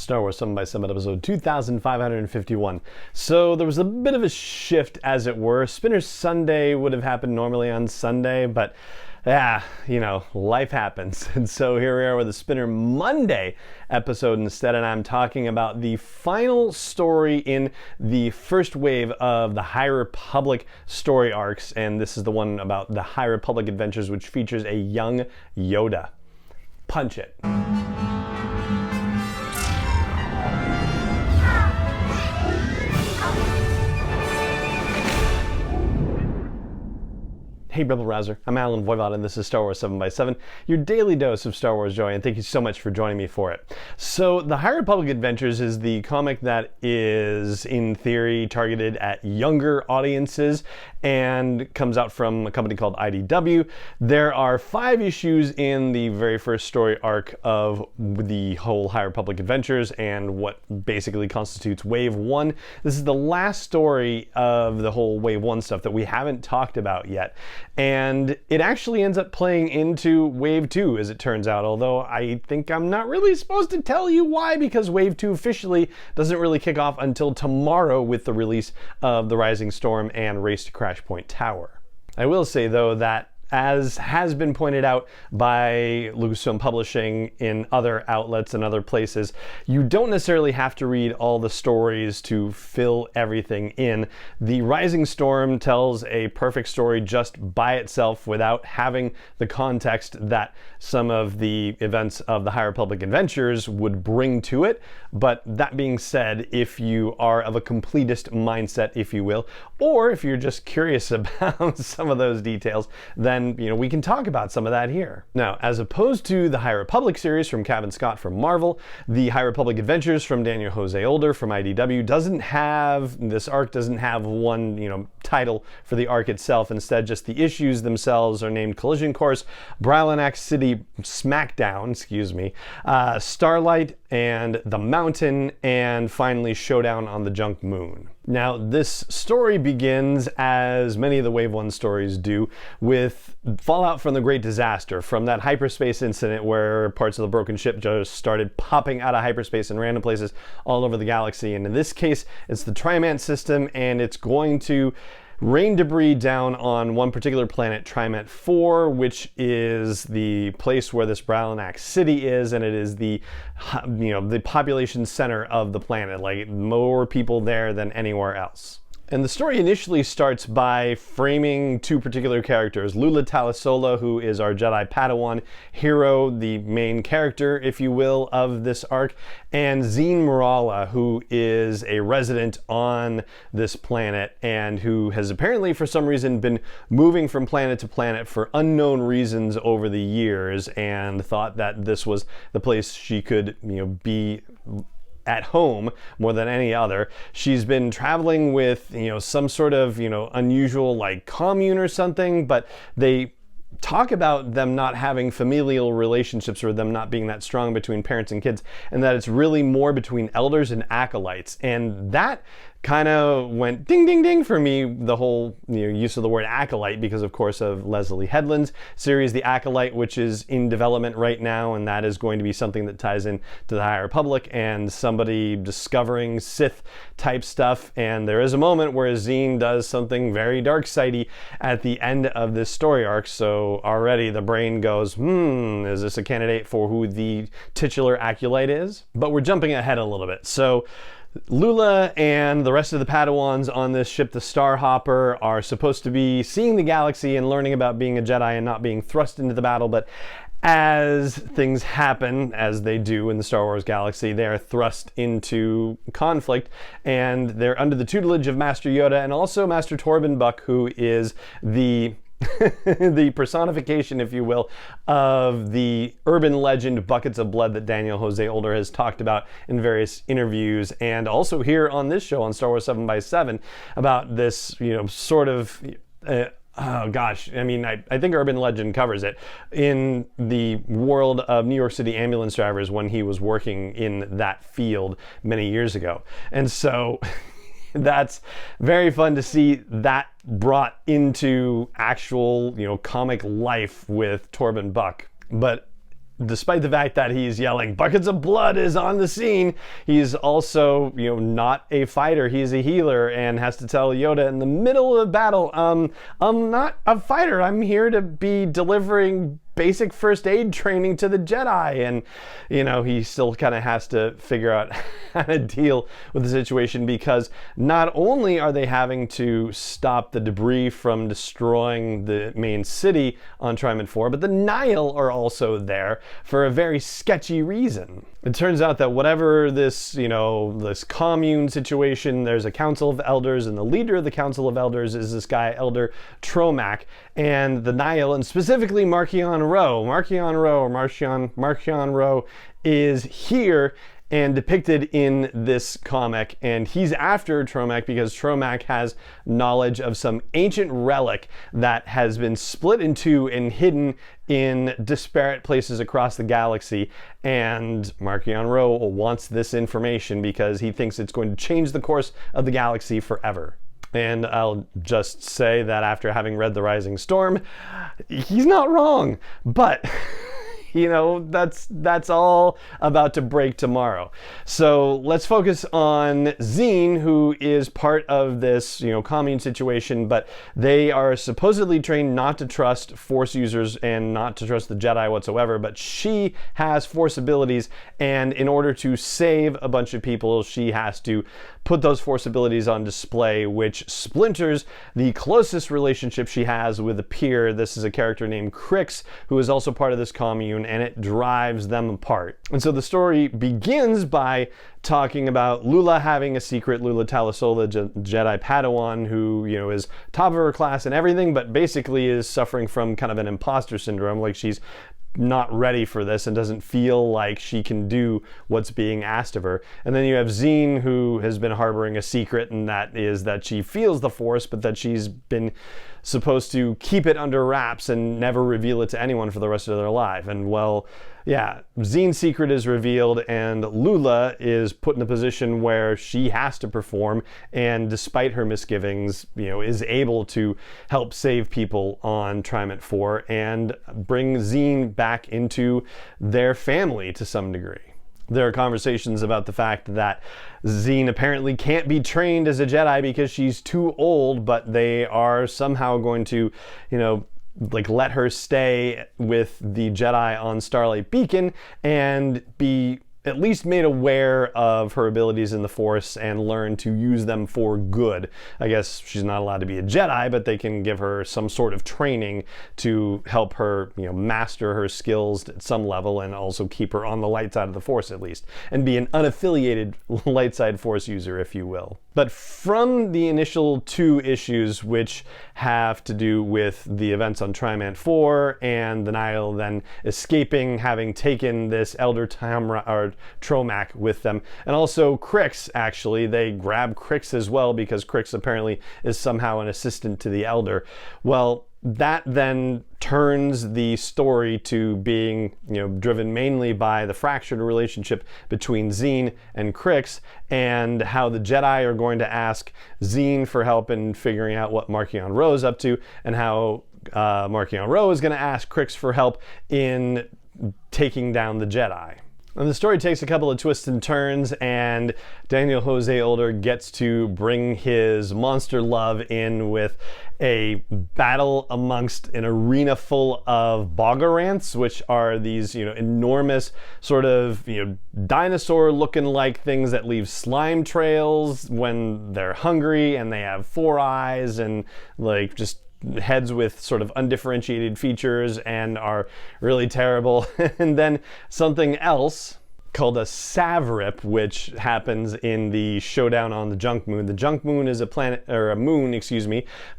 Star Wars 7x7 episode 2551. So there was a bit of a shift, as it were. Spinner Sunday would have happened normally on Sunday, but life happens. And so here we are with a Spinner Monday episode instead, and I'm talking about the final story in the first wave of the High Republic story arcs, and this is the one about the High Republic adventures, which features a young Yoda. Punch it. Hey Rebel Rouser, I'm Alan Voivod and this is Star Wars 7x7, your daily dose of Star Wars joy, and thank you so much for joining me for it. So the High Republic Adventures is the comic that is, in theory, targeted at younger audiences and comes out from a company called IDW. There are 5 issues in the very first story arc of the whole High Republic Adventures and what basically constitutes Wave 1. This is the last story of the whole Wave 1 stuff that we haven't talked about yet. And it actually ends up playing into Wave 2, as it turns out, although I think I'm not really supposed to tell you why, because Wave 2 officially doesn't really kick off until tomorrow with the release of The Rising Storm and Race to Crash Point Tower. I will say, though, that as has been pointed out by Lucasfilm Publishing in other outlets and other places, you don't necessarily have to read all the stories to fill everything in. The Rising Storm tells a perfect story just by itself without having the context that some of the events of the High Republic Adventures would bring to it. But that being said, if you are of a completist mindset, if you will, or if you're just curious about some of those details, then we can talk about some of that here. Now, as opposed to the High Republic series from Kevin Scott from Marvel, the High Republic Adventures from Daniel Jose Older from IDW this arc doesn't have one, title for the arc itself. Instead, just the issues themselves are named Collision Course, Bralanax City Smackdown, Starlight and the Mountain, and finally Showdown on the Junk Moon. Now, this story begins, as many of the Wave 1 stories do, with fallout from the Great Disaster, from that hyperspace incident where parts of the broken ship just started popping out of hyperspace in random places all over the galaxy. And in this case, it's the Trimant system, and it's going to rain debris down on one particular planet, Trimant 4, which is the place where this Bralanax City is, and it is the population center of the planet, like more people there than anywhere else. And the story initially starts by framing 2 particular characters, Lula Talisola, who is our Jedi Padawan hero, the main character, if you will, of this arc, and Zeen Murala, who is a resident on this planet and who has apparently, for some reason, been moving from planet to planet for unknown reasons over the years, and thought that this was the place she could, be at home more than any other. She's been traveling with, some sort of, unusual like commune or something, but they talk about them not having familial relationships or them not being that strong between parents and kids, and that it's really more between elders and acolytes. And that kind of went ding ding ding for me, the whole use of the word acolyte, because of course of Leslie Headland's series The Acolyte, which is in development right now, and that is going to be something that ties in to the High Republic and somebody discovering Sith type stuff. And there is a moment where Zeen does something very dark-sidey at the end of this story arc, so already the brain goes, is this a candidate for who the titular acolyte is? But we're jumping ahead a little bit. So Lula and the rest of the Padawans on this ship, the Starhopper, are supposed to be seeing the galaxy and learning about being a Jedi and not being thrust into the battle, but as things happen, as they do in the Star Wars galaxy, they are thrust into conflict, and they're under the tutelage of Master Yoda and also Master Torben Buck, who is the the personification, if you will, of the urban legend Buckets of Blood that Daniel Jose Older has talked about in various interviews, and also here on this show on Star Wars 7x7 about this, sort of oh gosh, I think urban legend covers it in the world of New York City ambulance drivers when he was working in that field many years ago. And so that's very fun to see that brought into actual, comic life with Torben Buck. But despite the fact that he's yelling, "Buckets of blood is on the scene," he's also, not a fighter. He's a healer and has to tell Yoda in the middle of battle, I'm not a fighter. I'm here to be delivering basic first aid training to the Jedi. And, he still kind of has to figure out how to deal with the situation, because not only are they having to stop the debris from destroying the main city on Triment 4, but the Nihil are also there for a very sketchy reason. It turns out that whatever this, this commune situation, there's a council of elders, and the leader of the council of elders is this guy, Elder Tromac, and the Nihil, and specifically Marchion Ro. Marchion Ro is here and depicted in this comic, and he's after Tromac because Tromac has knowledge of some ancient relic that has been split in two and hidden in disparate places across the galaxy, and Marchion Ro wants this information because he thinks it's going to change the course of the galaxy forever. And I'll just say that after having read The Rising Storm, he's not wrong, but that's all about to break tomorrow. So let's focus on Zine, who is part of this, commune situation, but they are supposedly trained not to trust Force users and not to trust the Jedi whatsoever, but she has Force abilities, and in order to save a bunch of people, she has to put those Force abilities on display, which splinters the closest relationship she has with a peer. This is a character named Crix, who is also part of this commune, and it drives them apart. And so the story begins by talking about Lula having a secret, Lula Talasola, Jedi Padawan, who, is top of her class and everything, but basically is suffering from kind of an imposter syndrome, like she's not ready for this and doesn't feel like she can do what's being asked of her. And then you have Zine, who has been harboring a secret, and that is that she feels the Force, but that she's been supposed to keep it under wraps and never reveal it to anyone for the rest of their life. And Zine's secret is revealed, and Lula is put in a position where she has to perform, and despite her misgivings, is able to help save people on Triment 4 and bring Zine back into their family to some degree. There are conversations about the fact that Zine apparently can't be trained as a Jedi because she's too old, but they are somehow going to, let her stay with the Jedi on Starlight Beacon and be at least made aware of her abilities in the Force and learn to use them for good. I guess she's not allowed to be a Jedi, but they can give her some sort of training to help her, master her skills at some level and also keep her on the light side of the Force at least, and be an unaffiliated light side Force user, if you will. But from the initial two issues, which have to do with the events on Triment 4 and the Nihil then escaping, having taken this Elder Tromac with them, and also Crix, actually, they grab Crix as well because Crix apparently is somehow an assistant to the Elder. Well, that then turns the story to being, driven mainly by the fractured relationship between Zine and Crix, and how the Jedi are going to ask Zine for help in figuring out what Marchion Ro is up to, and how Marchion Ro is going to ask Crix for help in taking down the Jedi. And the story takes a couple of twists and turns, and Daniel Jose Older gets to bring his monster love in with a battle amongst an arena full of boggarants, which are these, enormous sort of, dinosaur-looking like things that leave slime trails when they're hungry, and they have 4 eyes and just heads with sort of undifferentiated features and are really terrible. And then something else called a Savrip, which happens in the showdown on the Junk Moon. The Junk Moon is a planet, or a moon,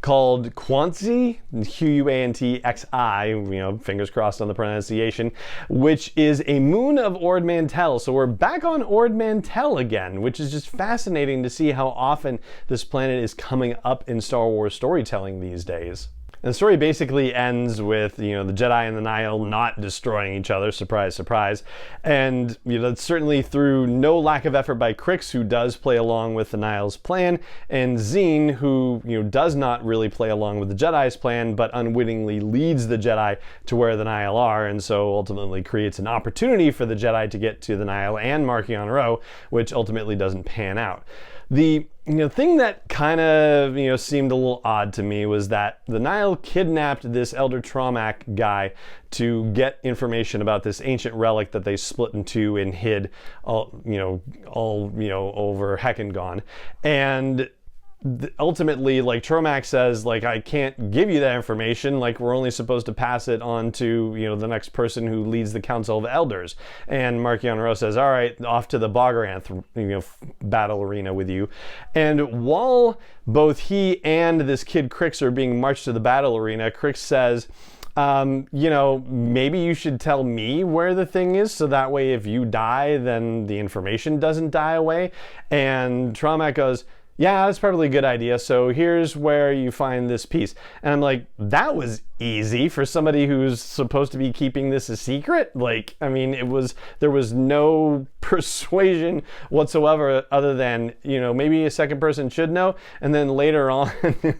called Quantzi, Quantxi, fingers crossed on the pronunciation, which is a moon of Ord Mantell. So we're back on Ord Mantell again, which is just fascinating to see how often this planet is coming up in Star Wars storytelling these days. And the story basically ends with, the Jedi and the Nihil not destroying each other, surprise, surprise. And, it's certainly through no lack of effort by Crix, who does play along with the Nihil's plan, and Zine, who, does not really play along with the Jedi's plan, but unwittingly leads the Jedi to where the Nihil are, and so ultimately creates an opportunity for the Jedi to get to the Nihil and Marchion Ro, which ultimately doesn't pan out. The thing that kind of seemed a little odd to me was that the Nihil kidnapped this Elder Tromac guy to get information about this ancient relic that they split in two and hid all over Heckingon. And ultimately, Tromac says, I can't give you that information. We're only supposed to pass it on to, the next person who leads the Council of Elders. And Marchion Ro says, all right, off to the Bogaranth, battle arena with you. And while both he and this kid Crix are being marched to the battle arena, Crix says, maybe you should tell me where the thing is, so that way if you die, then the information doesn't die away. And Tromac goes, yeah, that's probably a good idea. So here's where you find this piece. And I'm like, that was easy for somebody who's supposed to be keeping this a secret. There was no persuasion whatsoever other than, maybe a second person should know. And then later on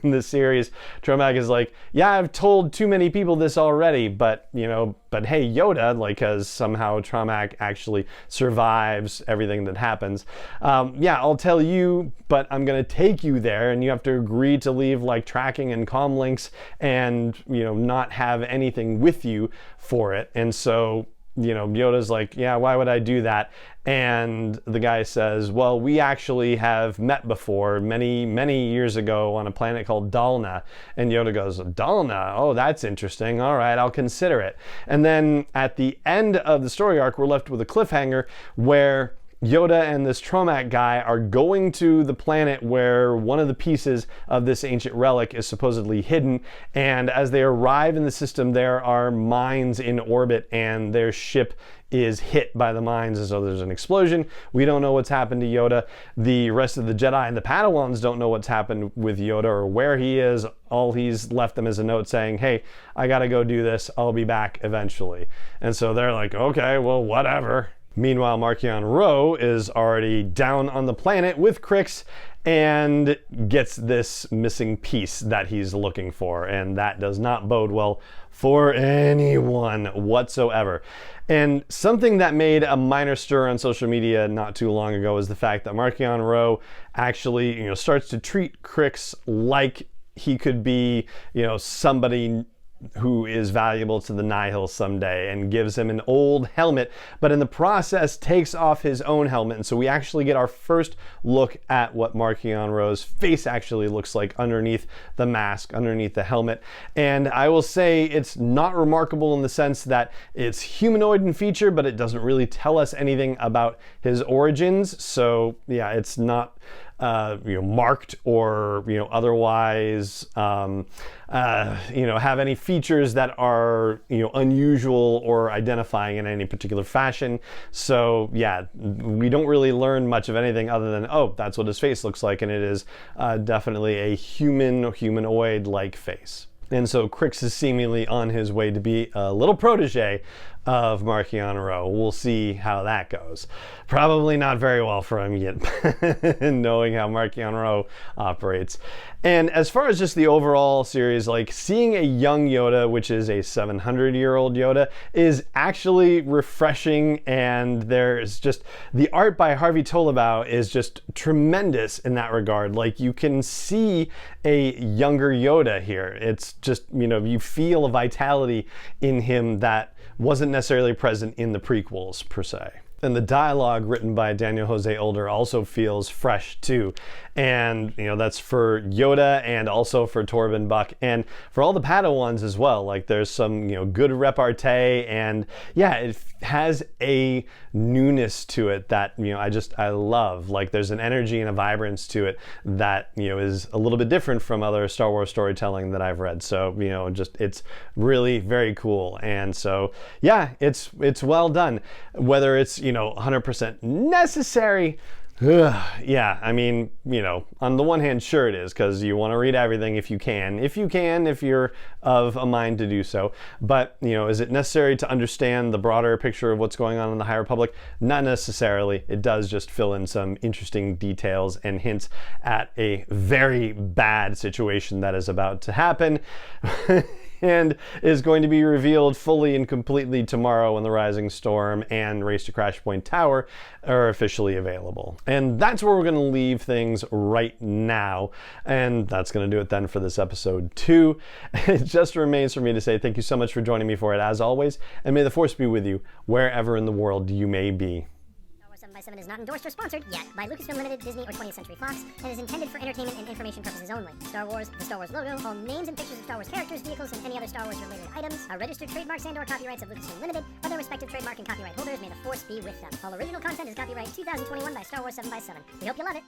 in the series, Tromac is like, yeah, I've told too many people this already, but hey, Yoda, because somehow Tromac actually survives everything that happens. I'll tell you, but I'm going to take you there, and you have to agree to leave tracking and comm links and, not have anything with you for it. And so, Yoda's like, yeah, why would I do that? And the guy says, well, we actually have met before many, many years ago on a planet called Dalna. And Yoda goes, Dalna? Oh, that's interesting. All right, I'll consider it. And then at the end of the story arc, we're left with a cliffhanger where Yoda and this Tromac guy are going to the planet where one of the pieces of this ancient relic is supposedly hidden, and as they arrive in the system, there are mines in orbit, and their ship is hit by the mines, and so there's an explosion. We don't know what's happened to Yoda. The rest of the Jedi and the Padawans don't know what's happened with Yoda or where he is. All he's left them is a note saying, hey, I gotta go do this. I'll be back eventually. And so they're like, okay, well, whatever. Meanwhile, Marchion Ro is already down on the planet with Crix and gets this missing piece that he's looking for, and that does not bode well for anyone whatsoever. And something that made a minor stir on social media not too long ago is the fact that Marchion Ro actually, starts to treat Crix like he could be, somebody who is valuable to the Nihil someday, and gives him an old helmet, but in the process takes off his own helmet. And so we actually get our first look at what Marchion Ro's face actually looks like underneath the mask, underneath the helmet. And I will say it's not remarkable in the sense that it's humanoid in feature, but it doesn't really tell us anything about his origins. So yeah, it's not marked or otherwise have any features that are unusual or identifying in any particular fashion. So yeah, we don't really learn much of anything other than, oh, that's what his face looks like, and it is definitely a humanoid-like face. And so Crix is seemingly on his way to be a little protege of Marchion Ro. We'll see how that goes. Probably not very well for him yet, knowing how Marchion Ro operates. And as far as just the overall series, seeing a young Yoda, which is a 700-year-old Yoda, is actually refreshing, and there's just, the art by Harvey Tolibau is just tremendous in that regard. You can see a younger Yoda here. It's just, you feel a vitality in him that wasn't necessarily present in the prequels per se. And the dialogue written by Daniel Jose Older also feels fresh too. And that's for Yoda and also for Torben Buck and for all the Padawans as well. There's some good repartee, and yeah, it has a newness to it that I love. There's an energy and a vibrance to it that is a little bit different from other Star Wars storytelling that I've read. So it's really very cool. And so yeah, it's well done. Whether it's 100% necessary, Yeah, I mean, on the one hand, sure it is, because you want to read everything if you can. If you're of a mind to do so. But, is it necessary to understand the broader picture of what's going on in the High Republic? Not necessarily. It does just fill in some interesting details and hints at a very bad situation that is about to happen. And is going to be revealed fully and completely tomorrow when the Rising Storm and Race to Crash Point Tower are officially available. And that's where we're going to leave things right now. And that's going to do it then for this episode 2. It just remains for me to say thank you so much for joining me for it as always, and may the Force be with you wherever in the world you may be. 7 is not endorsed or sponsored yet by Lucasfilm Limited, Disney, or 20th Century Fox, and is intended for entertainment and information purposes only. Star Wars, the Star Wars logo, all names and pictures of Star Wars characters, vehicles, and any other Star Wars related items are registered trademarks and/or copyrights of Lucasfilm Limited, or their respective trademark and copyright holders. May the Force be with them. All original content is copyright 2021 by Star Wars 7x7. We hope you love it.